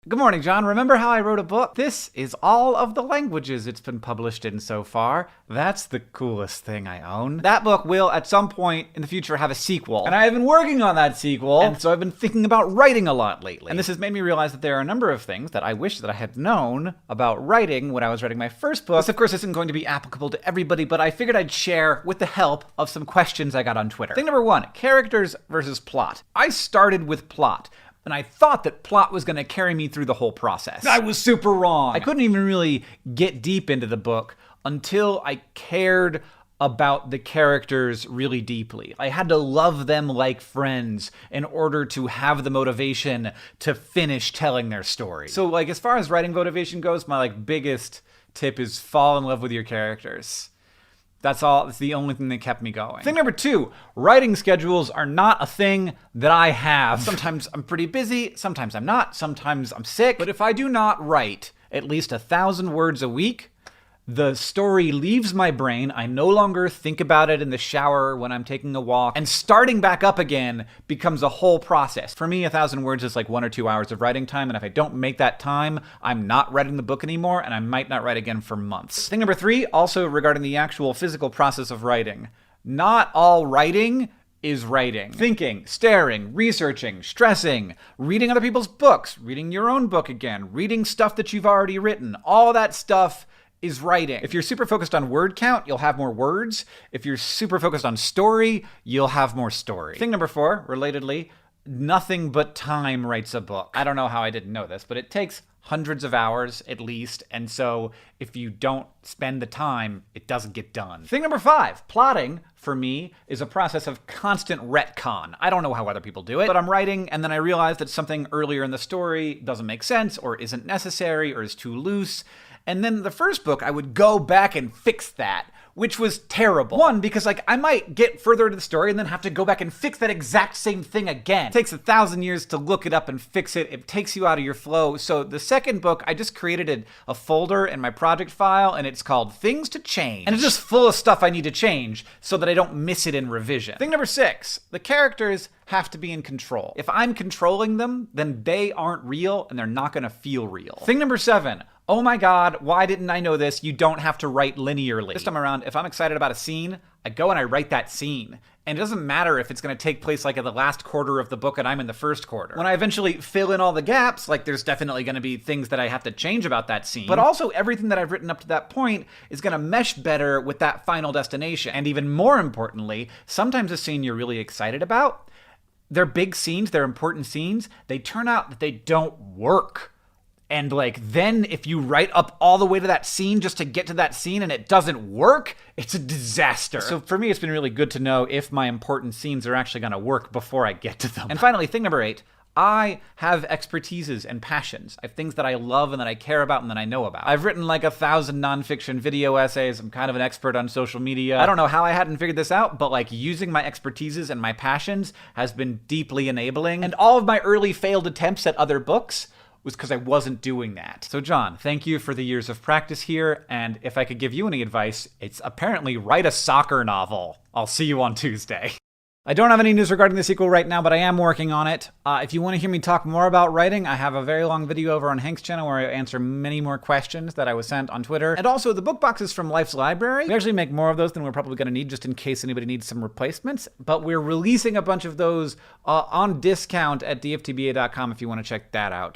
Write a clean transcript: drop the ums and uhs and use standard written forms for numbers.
Good morning, John. Remember how I wrote a book? This is all of the languages it's been published in so far. That's the coolest thing I own. That book will, at some point in the future, have a sequel. And I've been working on that sequel, and so I've been thinking about writing a lot lately. And this has made me realize that there are a number of things that I wish that I had known about writing when I was writing my first book. This, of course, isn't going to be applicable to everybody, but I figured I'd share with the help of some questions I got on Twitter. Thing number one, characters versus plot. I started with plot, and I thought that plot was going to carry me through the whole process. I was super wrong. I couldn't even really get deep into the book until I cared about the characters really deeply. I had to love them like friends in order to have the motivation to finish telling their story. So, as far as writing motivation goes, my, biggest tip is fall in love with your characters. That's all. It's the only thing that kept me going. Thing number two, writing schedules are not a thing that I have. Sometimes I'm pretty busy, sometimes I'm not, sometimes I'm sick. But if I do not write at least 1,000 words a week, the story leaves my brain. I no longer think about it in the shower when I'm taking a walk. And starting back up again becomes a whole process. For me, 1,000 words is like 1 or 2 hours of writing time. And if I don't make that time, I'm not writing the book anymore. And I might not write again for months. Thing number three, also regarding the actual physical process of writing. Not all writing is writing. Thinking, staring, researching, stressing, reading other people's books, reading your own book again, reading stuff that you've already written. All that stuff is writing. If you're super focused on word count, you'll have more words. If you're super focused on story, you'll have more story. Thing number four, relatedly, nothing but time writes a book. I don't know how I didn't know this, but it takes hundreds of hours at least, and so if you don't spend the time, it doesn't get done. Thing number five, plotting, for me, is a process of constant retcon. I don't know how other people do it, but I'm writing, and then I realize that something earlier in the story doesn't make sense, or isn't necessary, or is too loose. And then the first book, I would go back and fix that, which was terrible. One, because I might get further into the story and then have to go back and fix that exact same thing again. It takes 1,000 years to look it up and fix it. It takes you out of your flow. So the second book, I just created a folder in my project file, and it's called Things to Change. And it's just full of stuff I need to change so that I don't miss it in revision. Thing number six, the characters have to be in control. If I'm controlling them, then they aren't real and they're not gonna feel real. Thing number seven, oh my God, why didn't I know this? You don't have to write linearly. This time around, if I'm excited about a scene, I go and I write that scene. And it doesn't matter if it's gonna take place at the last quarter of the book and I'm in the first quarter. When I eventually fill in all the gaps, there's definitely gonna be things that I have to change about that scene. But also everything that I've written up to that point is gonna mesh better with that final destination. And even more importantly, sometimes a scene you're really excited about, they're big scenes, they're important scenes, they turn out that they don't work. And then if you write up all the way to that scene just to get to that scene and it doesn't work, it's a disaster. So for me, it's been really good to know if my important scenes are actually gonna work before I get to them. And finally, thing number eight, I have expertises and passions. I have things that I love and that I care about and that I know about. I've written 1,000 nonfiction video essays. I'm kind of an expert on social media. I don't know how I hadn't figured this out, but using my expertises and my passions has been deeply enabling. And all of my early failed attempts at other books was because I wasn't doing that. So John, thank you for the years of practice here, and if I could give you any advice, it's apparently write a soccer novel. I'll see you on Tuesday. I don't have any news regarding the sequel right now, but I am working on it. If you want to hear me talk more about writing, I have a very long video over on Hank's channel where I answer many more questions that I was sent on Twitter. And also the book boxes from Life's Library. We actually make more of those than we're probably going to need just in case anybody needs some replacements. But we're releasing a bunch of those on discount at dftba.com if you want to check that out.